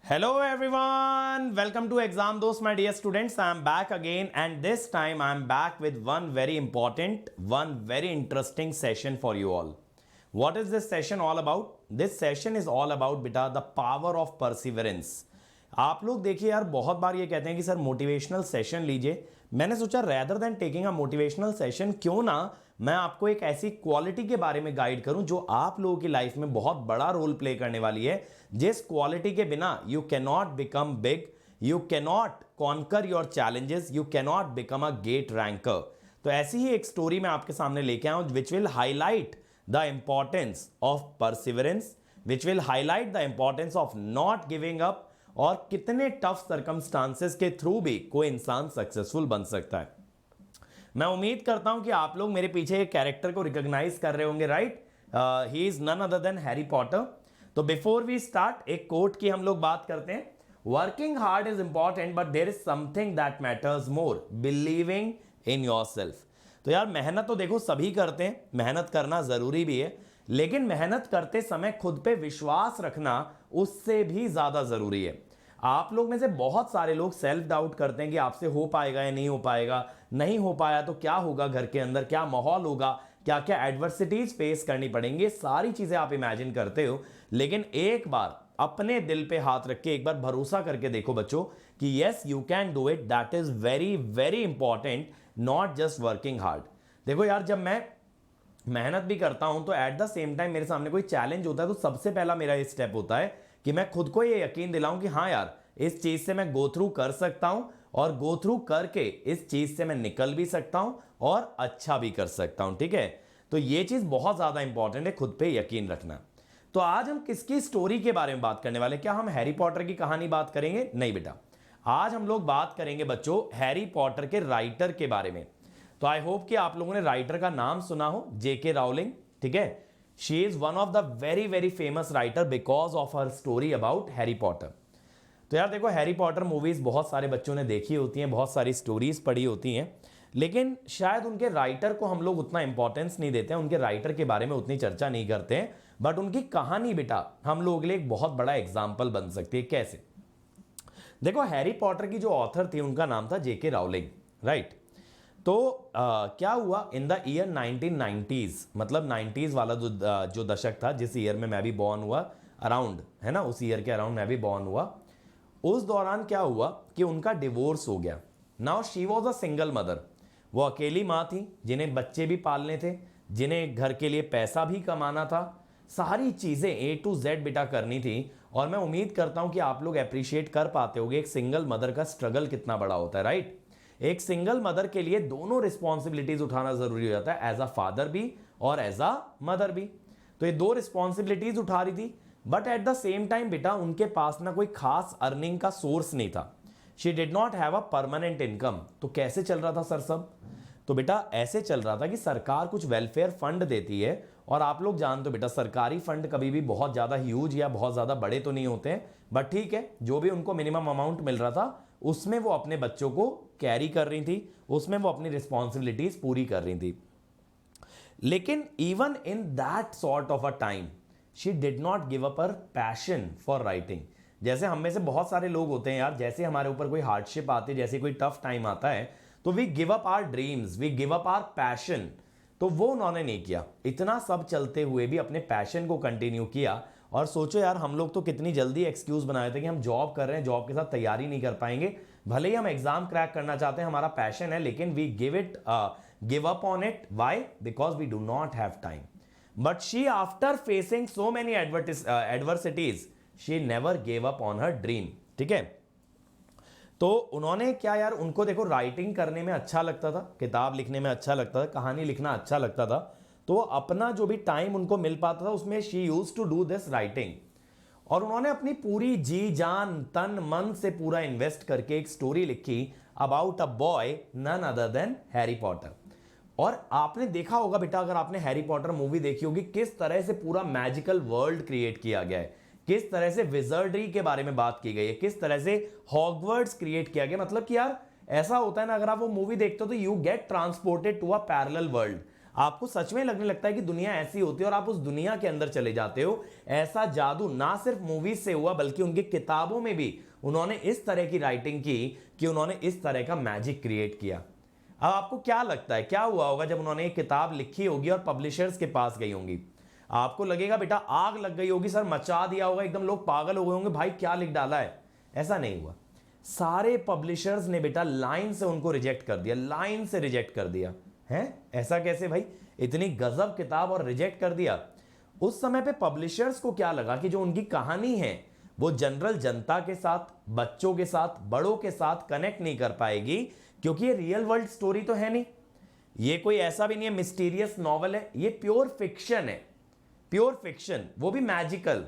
Hello everyone, welcome to Exam Dost my dear students. I am back again and this time I am back with one very important, one very interesting session for you all. What is this session all about? This session is all about beta the power of perseverance. आप लोग देखिए यार बहुत बार ये कहते हैं कि sir motivational session लीजिए. मैंने सोचा rather than taking a motivational session क्यों ना मैं आपको एक ऐसी क्वालिटी के बारे में गाइड करूं जो आप लोगों की लाइफ में बहुत बड़ा रोल प्ले करने वाली है, जिस क्वालिटी के बिना you can not become big, you can not conquer your challenges, you can not become a GATE ranker. तो ऐसी ही एक स्टोरी मैं आपके सामने लेके आया हूं which will highlight the importance of perseverance, which will highlight the importance of not giving up और कितने टफ सर्कमस्टांसेस के थ्रू भी कोई इंसान सक्सेसफुल बन सकता है. मैं उम्मीद करता हूं कि आप लोग मेरे पीछे एक कैरेक्टर को रिकॉग्नाइज कर रहे होंगे, right? He is none other than Harry Potter. तो बिफोर वी स्टार्ट एक कोट की हम लोग बात करते हैं. Working hard is important but there is something that matters more, believing in yourself. तो यार मेहनत तो देखो सभी करते हैं, मेहनत करना जरूरी भी है, लेकिन मेहनत करते समय खुद पे विश्वास रखना उससे भी ज्यादा जरूरी है. आप लोग में से बहुत सारे लोग सेल्फ डाउट करते हैं कि आपसे हो पाएगा या नहीं हो पाएगा, नहीं हो पाया तो क्या होगा, घर के अंदर क्या माहौल होगा, क्या क्या एडवर्सिटीज फेस करनी पड़ेंगे, सारी चीजें आप इमेजिन करते हो. लेकिन एक बार अपने दिल पे हाथ रख के एक बार भरोसा करके देखो बच्चों कि yes you can do it. That is very very important, not just working hard. देखो यार जब मैं मेहनत भी करता हूं तो एट द सेम टाइम मेरे सामने कोई चैलेंज होता है तो सबसे पहला मेरा ये स्टेप होता है कि मैं खुद को ये यकीन दिलाऊं कि हाँ यार इस चीज से मैं गो थ्रू कर सकता हूं और गो थ्रू करके इस चीज से मैं निकल भी सकता हूं और अच्छा भी कर सकता हूं. ठीक है, तो ये चीज बहुत ज्यादा इंपॉर्टेंट है, खुद पे यकीन रखना. तो आज हम किसकी स्टोरी के बारे में बात करने वाले? क्या हम हैरी पॉटर की कहानी बात करेंगे? नहीं बेटा, आज हम लोग बात करेंगे बच्चों हैरी पॉटर के राइटर के बारे में. तो आई होप कि आप लोगों ने राइटर का नाम सुना हो, जेके राउलिंग. ठीक है, she is one of the very very famous writer because of her story about Harry Potter. तो यार देखो हैरी पॉटर मूवीज बहुत सारे बच्चों ने देखी होती हैं, बहुत सारी स्टोरीज पढ़ी होती हैं, लेकिन शायद उनके राइटर को हम लोग उतना इंपॉर्टेंस नहीं देते हैं, उनके राइटर के बारे में उतनी चर्चा नहीं करते हैं. बट उनकी कहानी बेटा हम लोग के लिए एक बहुत बड़ा एग्जाम्पल बन सकती है. कैसे? देखो हैरी पॉटर की जो ऑथर थी उनका नाम था जेके राउलिंग, राइट? तो क्या हुआ इन द ईयर 1990s, मतलब 90s वाला जो दशक था, जिस ईयर में मैं भी बॉर्न हुआ, अराउंड है ना, उस ईयर के अराउंड मैं भी बॉर्न हुआ. उस दौरान क्या हुआ कि उनका डिवोर्स हो गया. Now she was a single mother. वो अकेली माँ थी जिन्हें बच्चे भी पालने थे, जिन्हें घर के लिए पैसा भी कमाना था, सारी चीजें A to Z बेटा करनी थी. और मैं उम्मीद करता हूं कि आप लोग अप्रिशिएट कर पाते होंगे एक सिंगल मदर का स्ट्रगल कितना बड़ा होता है, राइट? एक सिंगल मदर के लिए दोनों रिस्पॉन्सिबिलिटीज उठाना जरूरी हो जाता है, एज अ फादर भी और एज अ मदर भी. तो ये दो रिस्पॉन्सिबिलिटीज उठा रही थी, but at the same time बेटा उनके पास ना कोई खास अर्निंग का सोर्स नहीं था. She did not have a permanent income. तो कैसे चल रहा था सर सब? तो बेटा ऐसे चल रहा था कि सरकार कुछ वेलफेयर फंड देती है, और आप लोग जानते हो बेटा सरकारी फंड कभी भी बहुत ज्यादा ह्यूज या बहुत ज्यादा बड़े तो नहीं होते हैं, बट ठीक है जो भी उनको मिनिमम अमाउंट मिल रहा था उसमें वो अपने बच्चों को कैरी कर रही थी, उसमें वो अपनी रिस्पॉन्सिबिलिटीज पूरी कर रही थी. लेकिन even in that sort of a time she did not give up her passion for writing. जैसे हम में से बहुत सारे लोग होते हैं यार, जैसे हमारे ऊपर कोई हार्डशिप आती है, जैसे कोई टफ टाइम आता है, तो we give up our dreams, we give up our passion. तो वो उन्होंने नहीं किया. इतना सब चलते हुए भी अपने पैशन को कंटिन्यू किया. और सोचो यार हम लोग तो कितनी जल्दी एक्सक्यूज बनाए थे कि हम जॉब कर रहे हैं, जॉब के साथ तैयारी नहीं कर पाएंगे, भले ही हम एग्जाम क्रैक करना चाहते हैं, हमारा पैशन है, लेकिन we give up on it. Why? Because we do not have time. But she after facing so many adversities she never gave up on her dream. ठीक है, तो उन्होंने क्या यार, उनको देखो राइटिंग करने में अच्छा लगता था, किताब लिखने में अच्छा लगता था, कहानी लिखना अच्छा लगता था, तो अपना जो भी टाइम उनको मिल पाता था उसमें she used to do this writing. और उन्होंने अपनी पूरी जी जान तन मन से पूरा इन्वेस्ट करके एक स्टोरी लिखी about a boy none other than Harry Potter. और आपने देखा होगा बेटा, अगर आपने हैरी पॉटर मूवी देखी होगी, किस तरह से पूरा मैजिकल वर्ल्ड क्रिएट किया गया है, किस तरह से विजर्डरी के बारे में बात की गई है, किस तरह से हॉगवर्ड्स क्रिएट किया गया. मतलब कि यार ऐसा होता है ना, अगर आप वो मूवी देखते हो तो you get transported to a parallel world. आपको सच में लगने लगता है कि दुनिया ऐसी होती है और आप उस दुनिया के अंदर चले जाते हो। ऐसा जादू ना सिर्फ मूवीज से हुआ बल्कि उनकी किताबों में भी उन्होंने इस तरह की राइटिंग की कि उन्होंने इस तरह का मैजिक क्रिएट किया। अब आपको क्या लगता है क्या हुआ होगा जब उन्होंने एक किताब लिखी होगी और पब्लिशर्स के पास गई होंगी? आपको लगेगा बेटा आग लग गई होगी, सर मचा दिया होगा, एकदम लोग पागल हो गए होंगे, भाई क्या लिख डाला है। ऐसा नहीं हुआ। सारे पब्लिशर्स ने बेटा लाइन से उनको रिजेक्ट कर दिया, लाइन से रिजेक्ट कर दिया है। ऐसा कैसे भाई, इतनी गजब किताब और रिजेक्ट कर दिया। उस समय पे पब्लिशर्स को क्या लगा कि जो उनकी कहानी है वो जनरल जनता के साथ, बच्चों के साथ, बड़ों के साथ कनेक्ट नहीं कर पाएगी, क्योंकि ये रियल वर्ल्ड स्टोरी तो है नहीं, ये कोई ऐसा भी नहीं है मिस्टीरियस नॉवल है, ये प्योर फिक्शन है, प्योर फिक्शन, वो भी मैजिकल।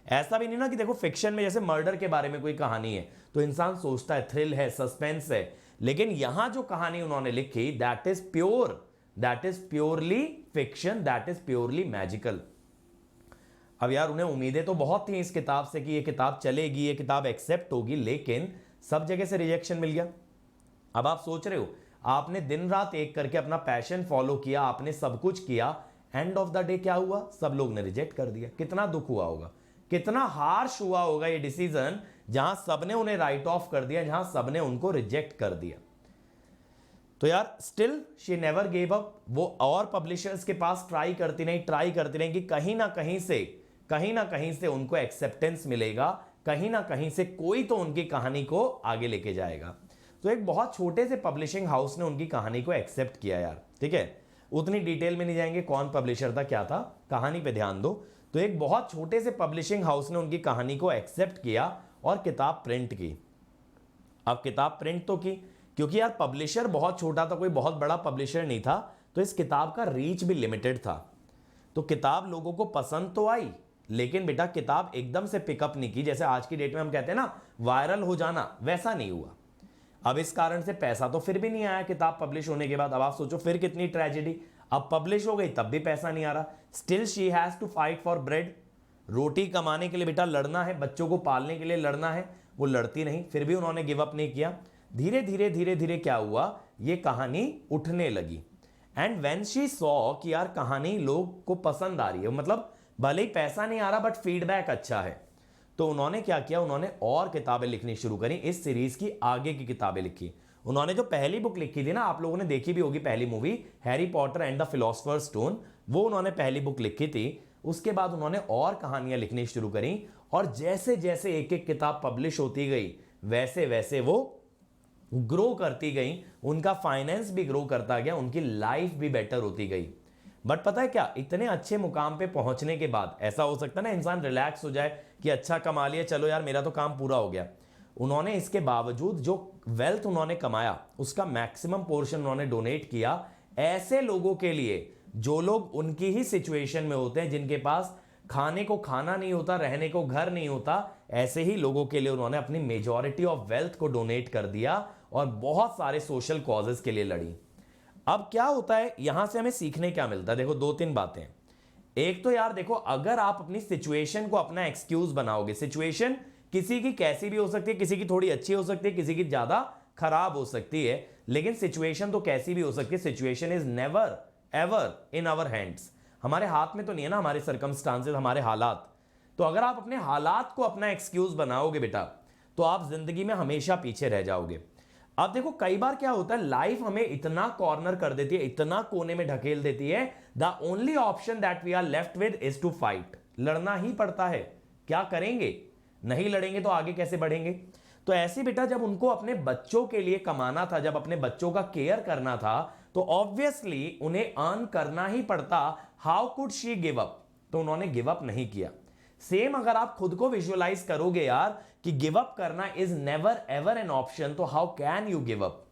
ऐसा भी नहीं ना कि देखो फिक्शन में जैसे मर्डर के बारे में कोई कहानी है तो इंसान सोचता है थ्रिल है, सस्पेंस है, लेकिन यहां जो कहानी उन्होंने लिखी that is pure, that is purely fiction, that is purely magical. अब यार उन्हें उम्मीदें तो बहुत थी इस किताब से कि ये किताब चलेगी, ये किताब एक्सेप्ट होगी, लेकिन सब जगह से रिजेक्शन मिल गया। अब आप सोच रहे हो आपने दिन रात एक करके अपना पैशन फॉलो किया, आपने सब कुछ किया, एंड ऑफ द डे क्या हुआ? सब लोग ने रिजेक्ट कर दिया। कितना दुख हुआ होगा, कितना हार्श हुआ होगा ये डिसीजन, जहां सबने उन्हें राइट ऑफ कर दिया, जहां सबने उनको रिजेक्ट कर दिया। तो यार still she never give up. वो और पब्लिशर्स के पास ट्राई करती रही कि कहीं ना कहीं से उनको एक्सेप्टेंस मिलेगा, कहीं ना कहीं से कोई तो उनकी कहानी को आगे लेके जाएगा। तो एक बहुत छोटे से पब्लिशिंग हाउस ने उनकी कहानी को एक्सेप्ट किया यार, ठीक है। उतनी डिटेल में नहीं जाएंगे, कौन पब्लिशर था क्या था, कहानी पे ध्यान दो। तो एक बहुत छोटे से पब्लिशिंग हाउस ने उनकी कहानी को एक्सेप्ट किया और किताब प्रिंट की। अब किताब प्रिंट तो की, क्योंकि यार पब्लिशर बहुत छोटा था, कोई बहुत बड़ा पब्लिशर नहीं था, तो इस किताब का रीच भी लिमिटेड था। तो किताब लोगों को पसंद तो आई, लेकिन बेटा किताब एकदम से पिकअप नहीं की। जैसे आज की डेट में हम कहते हैं ना वायरल हो जाना, वैसा नहीं हुआ। अब इस कारण से पैसा तो फिर भी नहीं आया किताब पब्लिश होने के बाद। अब आप सोचो फिर कितनी ट्रेजेडी, अब पब्लिश हो गई तब भी पैसा नहीं आ रहा। Still she has to fight for bread, रोटी कमाने के लिए बेटा लड़ना है, बच्चों को पालने के लिए लड़ना है, वो लड़ती नहीं, फिर भी उन्होंने गिव अप नहीं किया। धीरे धीरे क्या हुआ, ये कहानी उठने लगी। एंड व्हेन शी सॉ कि यार कहानी लोग को पसंद आ रही है, मतलब भले ही पैसा नहीं आ रहा बट फीडबैक अच्छा है, तो उन्होंने क्या किया, उन्होंने और किताबें लिखनी शुरू करी, इस सीरीज की आगे की किताबें लिखी। उन्होंने जो पहली बुक लिखी थी ना, आप लोगों ने देखी भी होगी पहली movie Harry Potter and the Philosopher's Stone, वो उन्होंने पहली बुक लिखी थी। उसके बाद उन्होंने और कहानियां लिखनी शुरू करी, और जैसे जैसे एक एक किताब पब्लिश होती गई वैसे वैसे वो ग्रो करती गई, उनका फाइनेंस भी ग्रो करता गया, उनकी लाइफ भी बेटर होती गई। बट पता है क्या, इतने अच्छे मुकाम पे पहुंचने के बाद ऐसा हो सकता है ना इंसान रिलैक्स हो जाए कि अच्छा कमा लिया, चलो यार मेरा तो काम पूरा हो गया। उन्होंने इसके बावजूद जो वेल्थ उन्होंने कमाया उसका मैक्सिमम पोर्शन उन्होंने डोनेट किया ऐसे लोगों के लिए जो लोग उनकी ही सिचुएशन में होते हैं, जिनके पास खाने को खाना नहीं होता, रहने को घर नहीं होता। ऐसे ही लोगों के लिए उन्होंने अपनी मेजॉरिटी ऑफ वेल्थ को डोनेट कर दिया और बहुत सारे सोशल कॉजेस के लिए लड़ी। अब क्या होता है, यहां से हमें सीखने क्या मिलता है? देखो दो तीन बातें। एक तो यार देखो, अगर आप अपनी सिचुएशन को अपना एक्सक्यूज बनाओगे, सिचुएशन किसी की कैसी भी हो सकती है, किसी की थोड़ी अच्छी हो सकती है, किसी की ज्यादा खराब हो सकती है, लेकिन सिचुएशन तो कैसी भी हो सकती है। Situation is never ever in our hands, हमारे हाथ में तो नहीं है ना हमारे सर्कमस्टांसेस, हमारे हालात। तो अगर आप अपने हालात को अपना एक्सक्यूज बनाओगे बेटा, तो आप जिंदगी में हमेशा पीछे रह जाओगे। अब देखो कई बार क्या होता है, लाइफ हमें इतना कॉर्नर कर देती है, इतना कोने में ढकेल देती है, the only option that we are left with is to fight. लड़ना ही पड़ता है, क्या करेंगे, नहीं लड़ेंगे तो आगे कैसे बढ़ेंगे। तो ऐसे बेटा जब उनको अपने बच्चों के लिए कमाना था, जब अपने बच्चों का केयर करना था, तो ऑब्वियसली उन्हें अर्न करना ही पड़ता। How could she give up? तो उन्होंने गिव अप नहीं किया। सेम अगर आप खुद को विजुअलाइज करोगे यार कि गिव अप करना is never ever an option, तो how can you give up?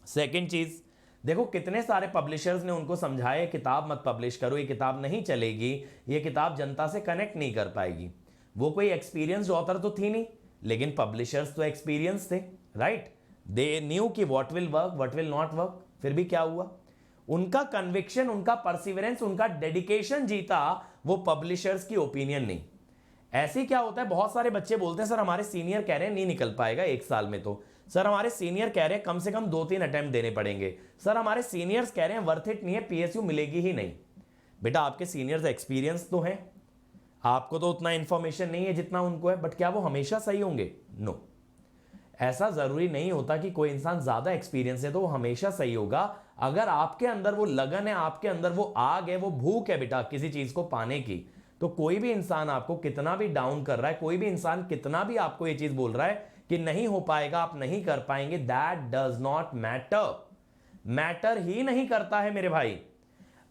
Second चीज देखो, कितने सारे पब्लिशर्स ने उनको समझाया किताब मत पब्लिश करो, ये किताब नहीं चलेगी, ये किताब जनता से कनेक्ट नहीं कर पाएगी। वो कोई एक्सपीरियंस्ड ऑथर तो थी नहीं, लेकिन पब्लिशर्स तो एक्सपीरियंस थे, राइट? दे न्यू कि what will work, what will not work. फिर भी क्या हुआ, उनका कन्विक्शन, उनका परसिवरेंस, उनका डेडिकेशन जीता, वो पब्लिशर्स की ओपिनियन नहीं। ऐसे ही क्या होता है, बहुत सारे बच्चे बोलते हैं सर हमारे सीनियर कह रहे हैं नहीं निकल पाएगा 1 साल में, तो सर हमारे सीनियर कह रहे हैं कम से कम 2-3 अटेम्प्ट देने पड़ेंगे, सर हमारे सीनियर्स कह रहे हैं वर्थ इट नहीं है, पीएसयू मिलेगी ही नहीं। बेटा आपके सीनियर्स एक्सपीरियंस तो हैं, आपको तो उतना इंफॉर्मेशन नहीं है जितना उनको है, बट क्या वो हमेशा सही होंगे? नो, ऐसा जरूरी नहीं होता कि कोई इंसान ज्यादा एक्सपीरियंस है तो वो हमेशा सही होगा। अगर आपके अंदर वो लगन है, आपके अंदर वो आग है, वो भूख है बेटा किसी चीज को पाने की, तो कोई भी इंसान आपको कितना भी डाउन कर रहा है, कोई भी इंसान कितना भी आपको ये चीज बोल रहा है कि नहीं हो पाएगा, आप नहीं कर पाएंगे, that does not matter. Matter ही नहीं करता है मेरे भाई।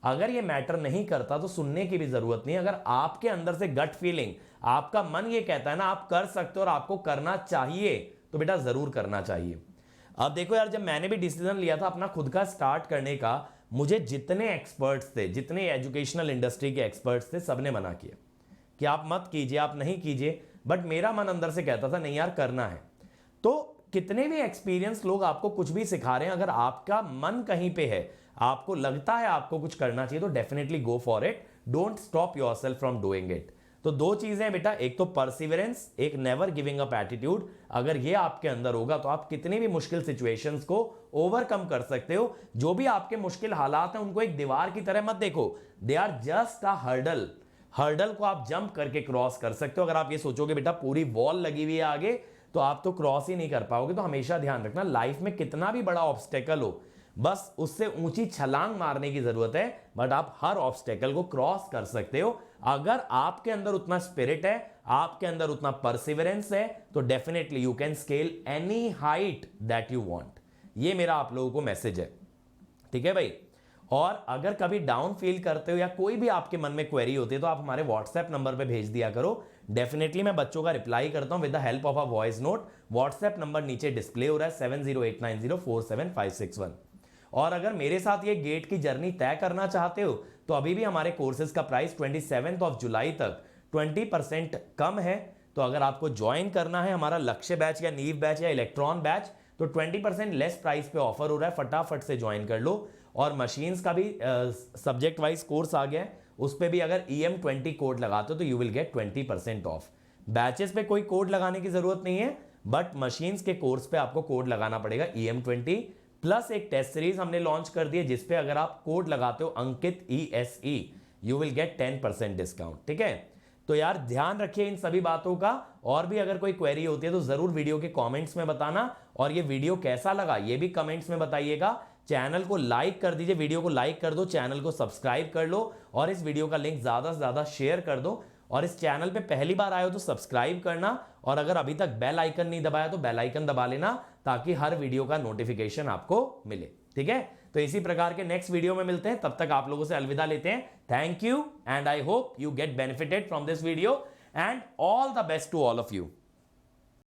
अगर ये मैटर नहीं करता तो सुनने की भी जरूरत नहीं। अगर आपके अंदर से गट फीलिंग, आपका मन ये कहता है ना आप कर सकते हो और आपको करना चाहिए, तो बेटा जरूर करना चाहिए। अब देखो यार, जब मैंने भी डिसीजन लिया था अपना खुद का स्टार्ट करने का, मुझे जितने एक्सपर्ट्स थे, जितने एजुकेशनल इंडस्ट्री के एक्सपर्ट्स थे, सबने मना किया कि आप मत कीजिए, आप नहीं कीजिए, बट मेरा मन अंदर से कहता था नहीं यार करना है। तो कितने भी एक्सपीरियंस लोग आपको कुछ भी सिखा रहे हैं, अगर आपका मन कहीं पे है, आपको लगता है आपको कुछ करना चाहिए, तो definitely go for it, don't stop yourself from doing it. तो 2 चीजें बेटा, एक तो परसिवरेंस, एक नेवर गिविंग अप एटीट्यूड। अगर ये आपके अंदर होगा तो आप कितनी भी मुश्किल सिचुएशंस को ओवरकम कर सकते हो। जो भी आपके मुश्किल हालात हैं उनको एक दीवार की तरह मत देखो, they are just a hurdle. Hurdle को आप जंप करके क्रॉस कर सकते हो। अगर आप ये सोचोगे बेटा पूरी वॉल लगी हुई है आगे तो आप तो क्रॉस ही नहीं कर पाओगे। तो हमेशा ध्यान रखना, लाइफ में कितना भी बड़ा ऑब्स्टेकल हो, बस उससे ऊंची छलांग मारने की जरूरत है, बट आप हर ऑब्स्टेकल को क्रॉस कर सकते हो। अगर आपके अंदर उतना स्पिरिट है, आपके अंदर उतना परसिवरेंस है, तो definitely you can scale any height that you want. ये मेरा आप लोगों को मैसेज है, ठीक है भाई। और अगर कभी डाउन फील करते हो या कोई भी आपके मन में क्वेरी होती है तो आप हमारे व्हाट्सएप नंबर पे भेज दिया करो। डेफिनेटली मैं बच्चों का रिप्लाई करता हूं with the help of a voice note. WhatsApp number नीचे डिस्प्ले हो रहा है 7089047561। और अगर मेरे साथ ये गेट की जर्नी तय करना चाहते हो तो अभी भी हमारे कोर्सेज का प्राइस 27 जुलाई तक 20% कम है। तो अगर आपको ज्वाइन करना है हमारा लक्ष्य बैच या नीव बैच या इलेक्ट्रॉन बैच, तो 20% लेस प्राइस पे ऑफर हो रहा है, फटाफट से ज्वाइन कर लो। और मशीन्स का भी सब्जेक्ट वाइज कोर्स आ गया है, उस पर भी अगर EM20 कोड लगाते हो तो you will get 20% of. Batches पे कोई कोड लगाने की जरूरत नहीं है, बट मशीन्स के कोर्स पे आपको कोड लगाना पड़ेगा EM20। प्लस एक टेस्ट सीरीज हमने लॉन्च कर दी है जिसपे अगर आप कोड लगाते हो अंकित ESE, you will get 10% discount, ठीक है। तो यार ध्यान रखिए इन सभी बातों का। और भी अगर कोई क्वेरी होती है तो जरूर वीडियो के कमेंट्स में बताना, और ये वीडियो कैसा लगा ये भी कमेंट्स में बताइएगा। चैनल को लाइक कर दीजिए, वीडियो को लाइक कर दो, चैनल को सब्सक्राइब कर लो, और इस वीडियो का लिंक ज्यादा से ज्यादा शेयर कर दो। और इस चैनल पे पहली बार आए हो तो सब्सक्राइब करना, और अगर अभी तक बेल आइकन नहीं दबाया तो बेल आइकन दबा लेना, ताकि हर वीडियो का नोटिफिकेशन आपको मिले, ठीक है। तो इसी प्रकार के नेक्स्ट वीडियो में मिलते हैं, तब तक आप लोगों से अलविदा लेते हैं। Thank you and I hope you get benefited from this video, and all the best to all of you.